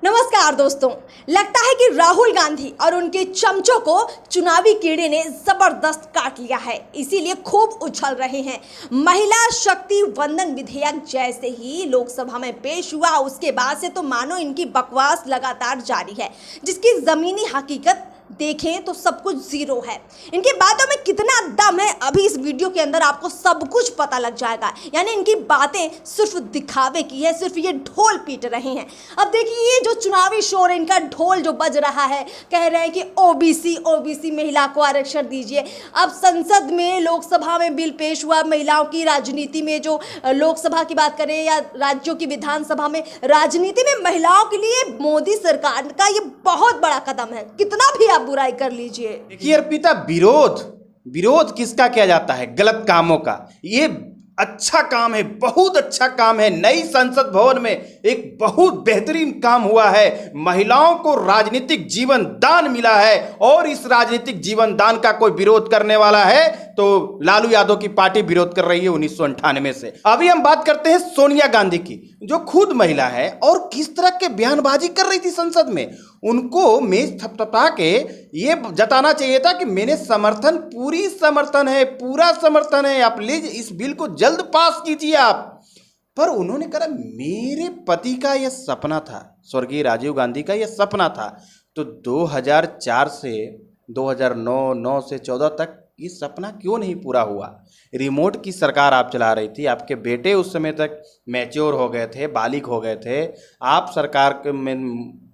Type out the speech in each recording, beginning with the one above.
नमस्कार दोस्तों। लगता है कि राहुल गांधी और उनके चमचों को चुनावी कीड़े ने जबरदस्त काट लिया है, इसीलिए खूब उछल रहे हैं। महिला शक्ति वंदन विधेयक जैसे ही लोकसभा में पेश हुआ, उसके बाद से तो मानो इनकी बकवास लगातार जारी है, जिसकी जमीनी हकीकत देखें तो सब कुछ जीरो है। इनकी बातों में कितना दम है, अभी इस वीडियो के अंदर आपको सब कुछ पता लग जाएगा। यानी इनकी बातें सिर्फ दिखावे की है, सिर्फ ये ढोल पीट रहे हैं। अब देखिए, ये जो चुनावी शोर है, इनका ढोल जो बज रहा है, कह रहे हैं कि ओबीसी महिला को आरक्षण दीजिए। अब संसद में, लोकसभा में बिल पेश हुआ, महिलाओं की राजनीति में, जो लोकसभा की बात करें या राज्यों की विधानसभा में, राजनीति में महिलाओं के लिए मोदी सरकार का ये बहुत बड़ा कदम है। कितना भी आप बुराई कर लीजिए। देखिए अर्पिता, विरोध किसका किया जाता है? गलत कामों का। ये अच्छा काम है, बहुत अच्छा काम है। नई संसद भवन में एक बहुत बेहतरीन काम हुआ है। महिलाओं को राजनीतिक जीवन दान मिला है, और इस राजनीतिक जीवन दान का कोई विरोध करने वाला है तो लालू यादव की पार्टी विरोध कर रही है 1998 से। अभी हम बात करते हैं सोनिया गांधी की, जो खुद महिला है और किस तरह के बयानबाजी कर रही थी संसद में। उनको मेज थपथपा के ये जताना चाहिए था कि मेरे समर्थन, पूरा समर्थन है, आप प्लीज इस बिल को जल्द पास कीजिए आप। पर उन्होंने कहा मेरे पति का यह सपना था, स्वर्गीय राजीव गांधी का यह सपना था। तो 2004 से 2009 से 14 तक ये सपना क्यों नहीं पूरा हुआ? रिमोट की सरकार आप चला रही थी, आपके बेटे उस समय तक मैच्योर हो गए थे, बालिग हो गए थे, आप सरकार के में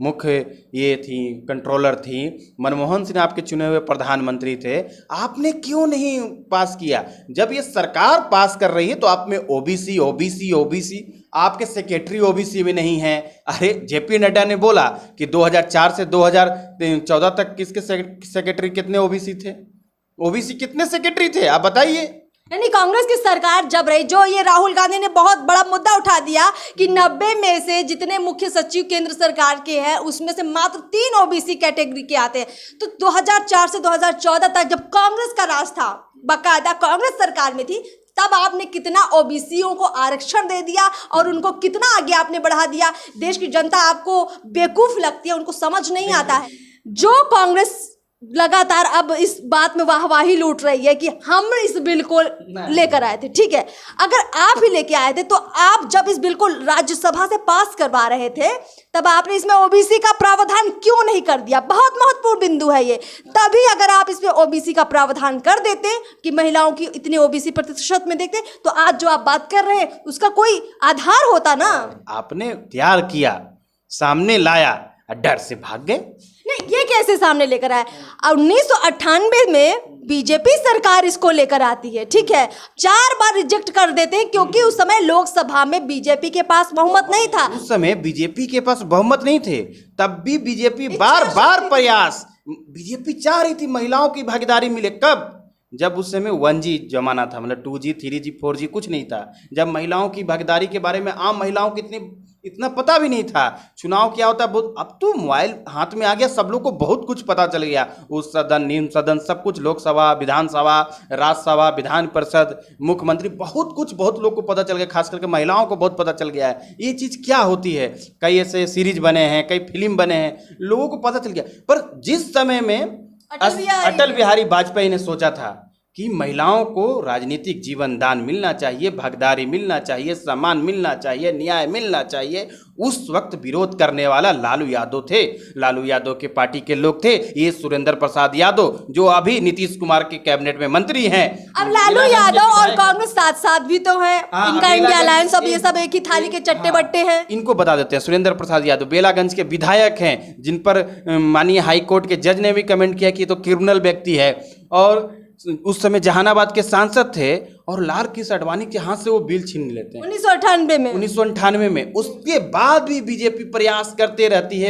मुख्य ये थी, कंट्रोलर थी, मनमोहन सिंह आपके चुने हुए प्रधानमंत्री थे। आपने क्यों नहीं पास किया? जब ये सरकार पास कर रही है तो आप में ओबीसी, आपके सेक्रेटरी ओबीसी में नहीं है। अरे जेपी नड्डा ने बोला कि 2004 से 2014 तक किसके सेक्रेटरी कितने ओबीसी थे? ओबीसी कितने सेक्रेटरी थे, आप बताइए। यानी कांग्रेस की सरकार जब रही, जो ये राहुल गांधी ने बहुत बड़ा मुद्दा उठा दिया कि 90 में से जितने मुख्य सचिव केंद्र सरकार के हैं, उसमें से मात्र 3 ओबीसी कैटेगरी के आते हैं। तो 2004 से 2014 तक जब कांग्रेस का राज था, बाकायदा कांग्रेस सरकार में थी, तब आपने कितना ओबीसीओं को आरक्षण दे दिया और उनको कितना आगे आपने बढ़ा दिया। देश की जनता आपको बेवकूफ लगती है, उनको समझ नहीं आता है। जो कांग्रेस लगातार अब इस बात में वाहवाही लूट रही है कि हम इस बिल को लेकर आए थे, ठीक है, अगर आप ही लेके आए थे तो आप जब इस बिल को राज्यसभा से पास करवा रहे थे, तब आपने इसमें ओबीसी का प्रावधान क्यों नहीं कर दिया? बहुत महत्वपूर्ण बिंदु है ये। तभी अगर आप इसमें ओबीसी का प्रावधान कर देते कि महिलाओं की इतने ओबीसी प्रतिशत में देखते, तो आज जो आप बात कर रहे हैं उसका कोई आधार होता ना। आपने तैयार किया, सामने लाया, डर से भाग गए। नहीं, ये कैसे सामने लेकर आए? 1998 में बीजेपी सरकार इसको लेकर आती है, ठीक है, 4 बार रिजेक्ट कर देते हैं क्योंकि उस समय लोकसभा में बीजेपी के पास बहुमत नहीं था। उस समय बीजेपी के पास बहुमत नहीं थे, तब भी बीजेपी बार प्रयास, बीजेपी चाह रही थी महिलाओं की भागीदारी मिले। कब? जब उस समय 1G जमाना था, मतलब 2G 3G 4G कुछ नहीं था। जब महिलाओं की भागीदारी के बारे में आम महिलाओं को इतना पता भी नहीं था। चुनाव क्या होता है बहुत, अब तो मोबाइल हाथ में आ गया, सब लोग को बहुत कुछ पता चल गया। उस सदन, निम्न सदन, सब कुछ, लोकसभा, विधानसभा, राज्यसभा, विधान परिषद, मुख्यमंत्री, बहुत लोग को पता चल गया। खास करके महिलाओं को बहुत पता चल गया है ये चीज़ क्या होती है। कई ऐसे सीरीज बने हैं, कई फिल्म बने हैं, लोगों को पता चल गया। पर जिस समय में अटल बिहारी वाजपेयी ने सोचा था कि महिलाओं को राजनीतिक जीवन दान मिलना चाहिए, भागीदारी मिलना चाहिए, सम्मान मिलना चाहिए, न्याय मिलना चाहिए, उस वक्त विरोध करने वाला लालू यादव थे। लालू यादव के पार्टी के लोग थे, ये सुरेंद्र प्रसाद यादव, जो अभी नीतीश कुमार के कैबिनेट में मंत्री हैं। अब लालू यादव और कांग्रेस साथ भी तो है, इनका इंडिया अलायंस, अब ये सब एक ही थाली के चट्टे बट्टे हैं। इनको बता देते हैं, सुरेंद्र प्रसाद यादव बेलागंज के विधायक हैं, जिन पर माननीय हाईकोर्ट के जज ने भी कमेंट किया कि तो क्रिमिनल व्यक्ति है, और उस समय जहानाबाद के सांसद थे, और लाल कृष्ण आडवाणी के हाथ से वो बिल छीन लेते हैं 1998 में। उसके बाद भी बीजेपी प्रयास करते रहती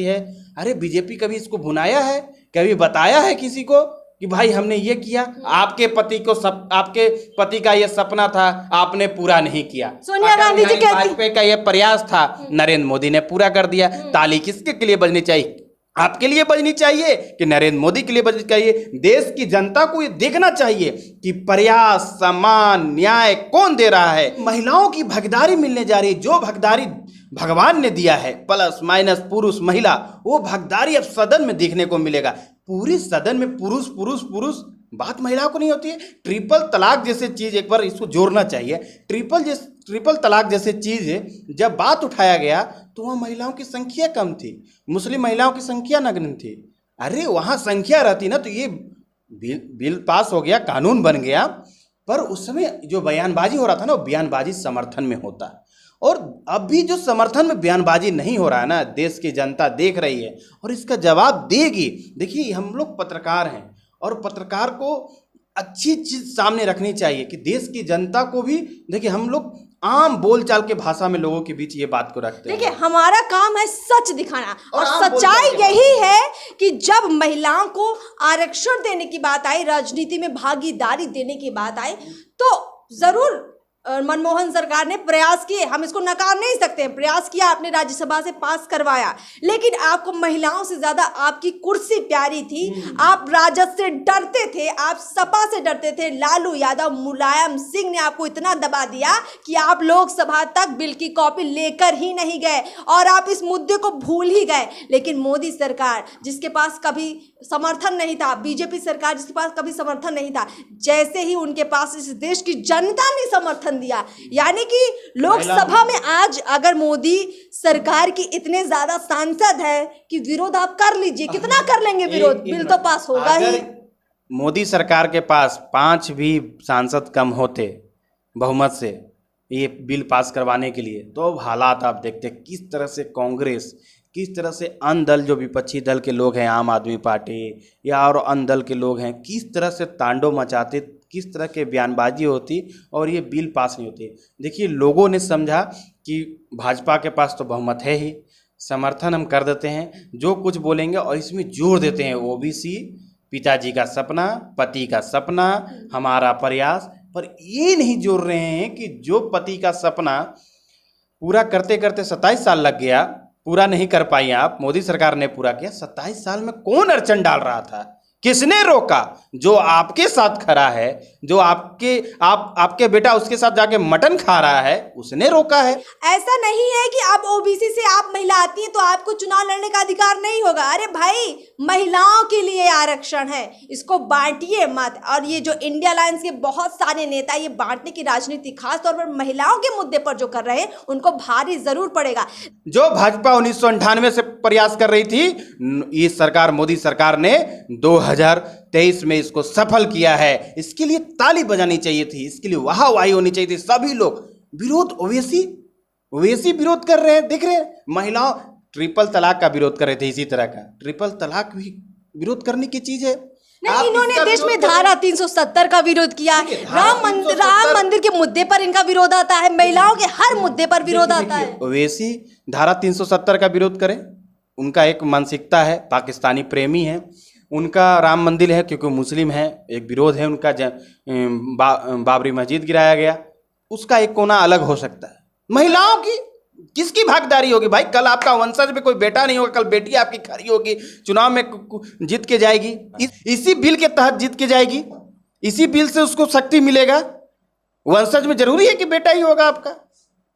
है। अरे बीजेपी कभी इसको भुनाया है? कभी बताया है किसी को कि भाई हमने ये किया? आपके पति का ये सपना था, आपने पूरा नहीं किया। सोनिया गांधी जी कहती, वाजपेयी का ये प्रयास था, नरेंद्र मोदी ने पूरा कर दिया। ताली किसके लिए बजनी चाहिए? आपके लिए बजनी चाहिए कि नरेंद्र मोदी के लिए बजनी चाहिए? देश की जनता को ये देखना चाहिए कि प्रयास, सम्मान, न्याय कौन दे रहा है। महिलाओं की भागीदारी मिलने जा रही है, जो भागीदारी भगवान ने दिया है, प्लस माइनस पुरुष महिला, वो भागीदारी अब सदन में देखने को मिलेगा। पूरे सदन में पुरुष पुरुष पुरुष, बात महिलाओं को नहीं होती है। ट्रिपल तलाक जैसे चीज़, एक बार इसको जोड़ना चाहिए, ट्रिपल तलाक जैसे चीज़ जब बात उठाया गया तो वहाँ महिलाओं की संख्या कम थी, मुस्लिम महिलाओं की संख्या नगण्य थी। अरे वहाँ संख्या रहती ना तो ये बिल पास हो गया, कानून बन गया, पर उस समय जो बयानबाजी हो रहा था ना वो बयानबाजी समर्थन में होता। और अभी जो समर्थन में बयानबाजी नहीं हो रहा है ना, देश की जनता देख रही है और इसका जवाब देगी। देखिए हम लोग पत्रकार हैं और पत्रकार को अच्छी चीज़ सामने रखनी चाहिए कि देश की जनता को भी, देखिए हम लोग आम बोलचाल के भाषा में लोगों के बीच ये बात को रखते हैं। देखिए हमारा काम है सच दिखाना, और आम सच्चाई बोलचाल यही है कि जब महिलाओं को आरक्षण देने की बात आई, राजनीति में भागीदारी देने की बात आई, तो जरूर मनमोहन सरकार ने प्रयास किए, हम इसको नकार नहीं सकते, प्रयास किया, आपने राज्यसभा से पास करवाया, लेकिन आपको महिलाओं से ज्यादा आपकी कुर्सी प्यारी थी। आप राजद से डरते थे, आप सपा से डरते थे। लालू यादव, मुलायम सिंह ने आपको इतना दबा दिया कि आप लोकसभा तक बिल की कॉपी लेकर ही नहीं गए और आप इस मुद्दे को भूल ही गए। लेकिन मोदी सरकार जिसके पास कभी समर्थन नहीं था, बीजेपी सरकार जिसके पास कभी समर्थन नहीं था, जैसे ही उनके पास इस देश की जनता ने समर्थन दिया, यानी कि लोकसभा में आज अगर मोदी सरकार की इतने ज्यादा सांसद है कि विरोध आप कर लीजिए, कितना कर लेंगे विरोध, बिल तो पास होगा ही। मोदी सरकार के पास 5 भी सांसद कम होते बहुमत से ये बिल पास करवाने के लिए, तो अब हालात आप देखते किस तरह से कांग्रेस, किस तरह से अन्य दल जो विपक्षी दल के लोग हैं, आम आदमी पार्टी या और अन्य दल के लोग हैं, किस तरह से तांडव मचाते, किस तरह के बयानबाजी होती और ये बिल पास नहीं होती। देखिए लोगों ने समझा कि भाजपा के पास तो बहुमत है ही, समर्थन हम कर देते हैं, जो कुछ बोलेंगे और इसमें जोड़ देते हैं ओबीसी, पिताजी का सपना, पति का सपना, हमारा प्रयास, पर ये नहीं जोड़ रहे हैं कि जो पति का सपना पूरा करते करते 27 साल लग गया, पूरा नहीं कर पाई आप, मोदी सरकार ने पूरा किया। 27 साल में कौन अड़चन डाल रहा था, किसने रोका? जो आपके साथ खड़ा है, जो आपके बेटा उसके साथ जाके मटन खा रहा है, उसने रोका है। ऐसा नहीं है कि आप ओबीसी से आप महिला आती हैं तो आपको चुनाव लड़ने का अधिकार नहीं होगा। अरे भाई, महिलाओं के लिए आरक्षण है, इसको बांटिए मत। और ये जो इंडिया अलायंस के बहुत सारे नेता ये बांटने की राजनीति खास तौर पर महिलाओं के मुद्दे पर जो कर रहे हैं, उनको भारी जरूर पड़ेगा। जो भाजपा 1998 से प्रयास कर रही थी, ये सरकार, मोदी सरकार ने 2023 में इसको सफल किया है। इसके लिए ताली बजानी चाहिए थी, इसके लिए वाहवाही होनी चाहिए थी। सभी लोग विरोध, ओवैसी विरोध कर रहे हैं, देख रहे हैं। महिलाओं ट्रिपल तलाक का विरोध कर रहे थे, इसी तरह का ट्रिपल तलाक भी विरोध करने की चीज है। नहीं, इन्होंने देश में धारा 370 का विरोध किया, राम मंदिर के मुद्दे पर इनका विरोध आता है, महिलाओं के हर मुद्दे पर विरोध आता है। ओवैसी धारा 370 का विरोध करें, उनका एक मानसिकता है, पाकिस्तानी प्रेमी है, उनका राम मंदिर है क्योंकि मुस्लिम है, एक विरोध है उनका। बाबरी मस्जिद गिराया गया, उसका एक कोना अलग हो सकता है। महिलाओं की किसकी भागीदारी होगी भाई? कल आपका वंशज में कोई बेटा नहीं होगा, कल बेटी आपकी खड़ी होगी, चुनाव में जीत के जाएगी, इसी बिल के तहत जीत के जाएगी, इसी बिल से उसको शक्ति मिलेगा। वंशज में जरूरी है कि बेटा ही होगा आपका,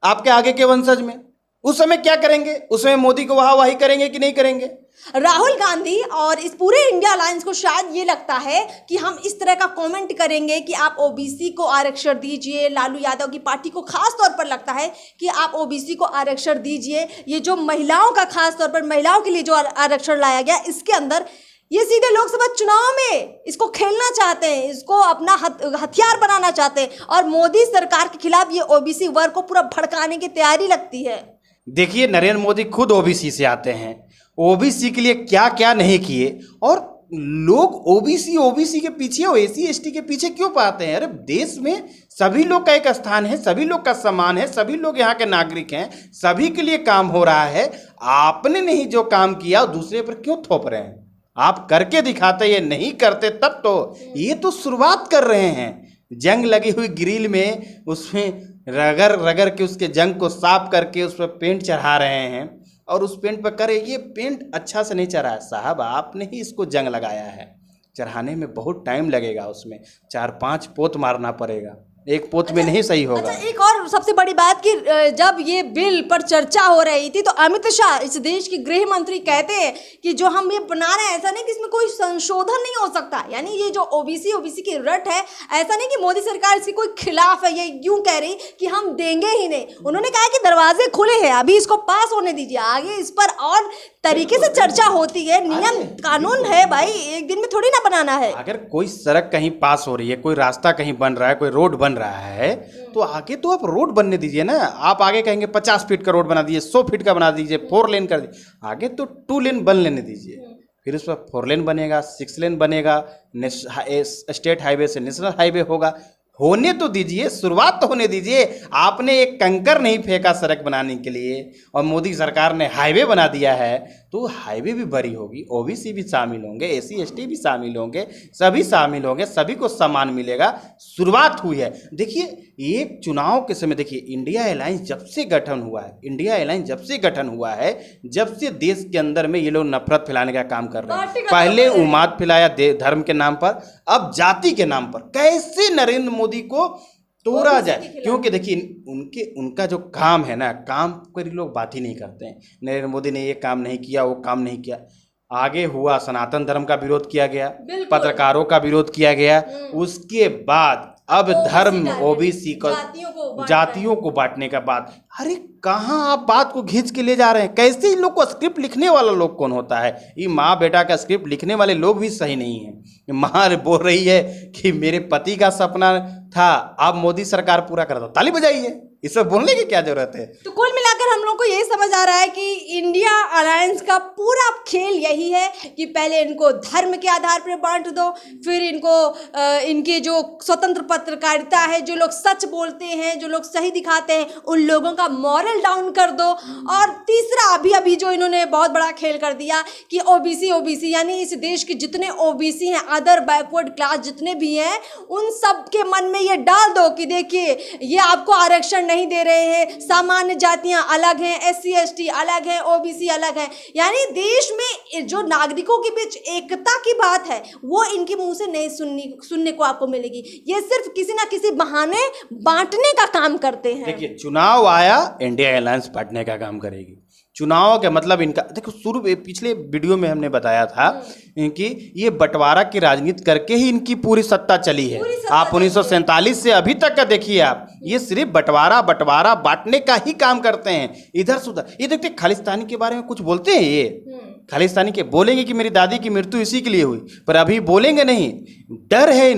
आपके आगे के वंशज में। उस समय क्या करेंगे? उस समय मोदी को वाहवाही करेंगे कि नहीं करेंगे? राहुल गांधी और इस पूरे इंडिया अलायंस को शायद ये लगता है कि हम इस तरह का कमेंट करेंगे कि आप ओबीसी को आरक्षण दीजिए। लालू यादव की पार्टी को खास तौर पर लगता है कि आप ओबीसी को आरक्षण दीजिए। ये जो महिलाओं का, खास तौर पर महिलाओं के लिए जो आरक्षण लाया गया, इसके अंदर ये सीधे लोकसभा चुनाव में इसको खेलना चाहते हैं, इसको अपना हथियार बनाना चाहते हैं, और मोदी सरकार के खिलाफ ये ओबीसी वर्ग को पूरा भड़काने की तैयारी लगती है। देखिए नरेंद्र मोदी खुद ओबीसी से आते हैं, ओबीसी के लिए क्या क्या नहीं किए, और लोग ओबीसी के पीछे और एससी एसटी के पीछे क्यों पाते हैं? अरे देश में सभी लोग का एक स्थान है, सभी लोग का सम्मान है, सभी लोग यहाँ के नागरिक हैं, सभी के लिए काम हो रहा है। आपने नहीं जो काम किया दूसरे पर क्यों थोप रहे हैं? आप करके दिखाते, ये नहीं करते तब तो। ये तो शुरुआत कर रहे हैं, जंग लगी हुई ग्रिल में उसमें रगड़ रगड़ के उसके जंग को साफ करके उस पर पेंट चढ़ा रहे हैं, और उस पेंट पर करे, ये पेंट अच्छा से नहीं चढ़ा है साहब, आपने ही इसको जंग लगाया है। चढ़ाने में बहुत टाइम लगेगा, उसमें 4-5 पोत मारना पड़ेगा। एक पोत में नहीं सही होगा। अच्छा, एक और सबसे बड़ी बात कि जब ये बिल पर चर्चा हो रही थी तो अमित शाह, इस देश के गृह मंत्री, कहते हैं कि जो हम ये बना रहे हैं ऐसा नहीं कि इसमें कोई संशोधन नहीं हो सकता। यानी ये जो ओबीसी की रट है, ऐसा नहीं कि मोदी सरकार इसके कोई खिलाफ है, ये यूं कह रही कि हम देंगे ही नहीं। उन्होंने कहा कि दरवाजे खुले हैं, अभी इसको पास होने दीजिए, आगे इस पर और तरीके से चर्चा होती है। नियम कानून है भाई, एक दिन में थोड़ी ना बनाना है। अगर कोई सड़क कहीं पास हो रही है, कोई रास्ता कहीं बन रहा है, कोई रोड बन रहा है, तो आगे तो आप रोड बनने दीजिए ना। आप आगे कहेंगे 50 फीट का रोड बना दीजिए, 100 फीट का बना दीजिए, 4 लेन कर दीजिए। आगे तो 2 लेन बन लेने दीजिए, फिर उस पर 4 लेन बनेगा, 6 लेन बनेगा, स्टेट हाईवे से नेशनल हाईवे होगा। होने तो दीजिए, शुरुआत तो होने दीजिए। आपने एक कंकर नहीं फेंका सड़क बनाने के लिए, और मोदी सरकार ने हाईवे बना दिया है, तो हाईवे भी बड़ी होगी, ओबीसी भी शामिल होंगे, एससी एसटी भी शामिल होंगे, सभी शामिल होंगे, सभी को सम्मान मिलेगा। शुरुआत हुई है। देखिए, एक चुनाव के समय देखिए, इंडिया अलायंस जब से गठन हुआ है, जब से देश के अंदर में ये लोग नफरत फैलाने का काम कर रहे हैं। पहले उन्माद फैलाया धर्म के नाम पर, अब जाति के नाम पर। कैसे नरेंद्र मोदी को तोड़ा जाए, क्योंकि देखिए उनका जो काम है ना, काम पर लोग बात ही नहीं करते हैं। नरेंद्र मोदी ने ये काम नहीं किया, वो काम नहीं किया। आगे हुआ सनातन धर्म का विरोध किया गया, पत्रकारों का विरोध किया गया, उसके बाद अब धर्म ओबीसी को, जातियों को बांटने का बात। अरे कहाँ आप बात को खींच के ले जा रहे हैं? कैसे इन लोग को स्क्रिप्ट लिखने वाला लोग कौन होता है? ये माँ बेटा का स्क्रिप्ट लिखने वाले लोग भी सही नहीं है। माँ बोल रही है कि मेरे पति का सपना था, अब मोदी सरकार पूरा कर दो, ताली बजाइए। इस सब बोलने की क्या जरूरत है? तो कुल मिलाकर हम लोग को ये समझ आ रहा है कि इंडिया अलायंस का पूरा खेल यही है कि पहले इनको धर्म के आधार पर बांट दो, फिर इनको इनके जो स्वतंत्र पत्रकारिता है, जो लोग सच बोलते हैं, जो लोग सही दिखाते हैं, उन लोगों का मॉरल डाउन कर दो, और तीसरा अभी जो इन्होंने बहुत बड़ा खेल कर दिया कि ओबीसी यानी इस देश के जितने ओबीसी हैं, अदर बैकवर्ड क्लास जितने भी हैं, उन सब के मन में ये डाल दो कि देखिए ये आपको आरक्षण नहीं दे रहे हैं, सामान्य जातियां अलग हैं, एससी एसटी अलग हैं, ओबीसी अलग हैं। यानी देश में जो नागरिकों के बीच एकता की बात है वो इनके मुंह से नहीं सुनने को आपको मिलेगी। ये सिर्फ किसी ना किसी बहाने बांटने का काम करते हैं। देखिए, चुनाव आया, इंडिया अलायंस बांटने का काम करेगी। चुनाव का मतलब इनका, देखो पिछले वीडियो में हमने बताया था कि ये बंटवारा की राजनीति करके ही इनकी पूरी सत्ता चली है। आप 1947 से अभी तक का देखिए, आप ये सिर्फ बंटवारा बांटने का ही काम करते हैं, इधर से उधर। ये देखते खालिस्तानी के बारे में कुछ बोलते हैं, ये खालिस्तानी के बोलेंगे कि मेरी दादी की मृत्यु इसी के लिए हुई, पर अभी बोलेंगे नहीं। डर है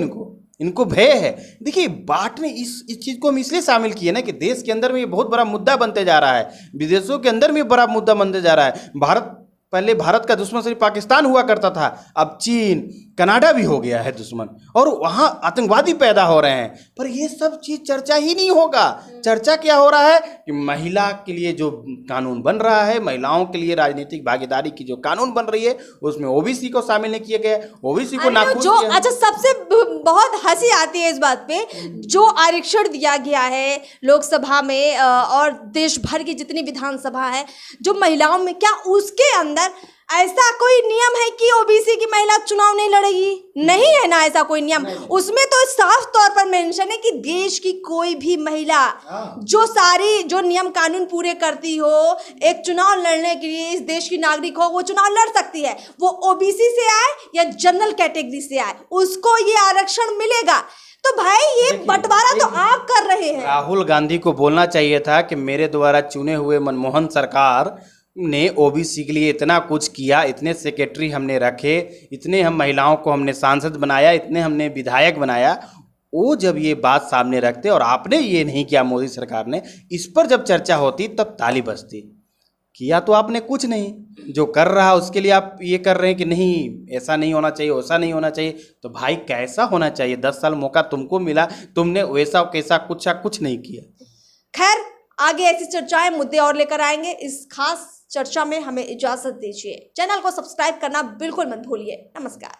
इनको भय है। देखिए, बांटने इस चीज़ को हम इसलिए शामिल किए ना कि देश के अंदर में ये बहुत बड़ा मुद्दा बनते जा रहा है, विदेशों के अंदर में बड़ा मुद्दा बनते जा रहा है। पहले भारत का दुश्मन सिर्फ पाकिस्तान हुआ करता था, अब चीन, कनाडा भी हो गया है दुश्मन, और वहाँ आतंकवादी पैदा हो रहे हैं। पर ये सब चीज़ चर्चा ही नहीं होगा। चर्चा क्या हो रहा है कि महिला के लिए जो कानून बन रहा है, महिलाओं के लिए राजनीतिक भागीदारी की जो कानून बन रही है, उसमें ओबीसी को शामिल नहीं किया गया, ओबीसी को नाखूश किया। अच्छा, सबसे बहुत हंसी आती है इस बात पे, जो आरक्षण दिया गया है लोकसभा में और देश भर की जितनी विधानसभा है, जो महिलाओं में, क्या उसके अंदर ऐसा कोई नियम है कि ओबीसी की महिला चुनाव नहीं लड़ेगी? नहीं है ना ऐसा कोई नियम। उसमें तो साफ तौर पर मेंशन है कि देश की कोई भी महिला जो नियम कानून पूरे करती हो, एक चुनाव लड़ने के लिए, इस देश की नागरिक हो, वो चुनाव लड़ सकती है। वो ओबीसी से आए या जनरल कैटेगरी से आए, उसको ये आरक्षण मिलेगा। तो भाई ये बंटवारा तो आप कर रहे हैं। राहुल गांधी को बोलना चाहिए था कि मेरे द्वारा चुने हुए मनमोहन सरकार ने ओबीसी के लिए इतना कुछ किया, इतने सेक्रेटरी हमने रखे, इतने हम महिलाओं को हमने सांसद बनाया, इतने हमने विधायक बनाया। वो जब ये बात सामने रखते और आपने ये नहीं किया, मोदी सरकार ने, इस पर जब चर्चा होती तब ताली बजती। किया तो आपने कुछ नहीं, जो कर रहा उसके लिए आप ये कर रहे हैं कि नहीं ऐसा नहीं होना चाहिए, वैसा नहीं होना चाहिए। तो भाई कैसा होना चाहिए? 10 साल मौका तुमको मिला, तुमने वैसा कैसा कुछ नहीं किया। खैर, आगे ऐसी चर्चाएं, मुद्दे और लेकर आएंगे। इस खास चर्चा में हमें इजाजत दीजिए। चैनल को सब्सक्राइब करना बिल्कुल मत भूलिए। नमस्कार।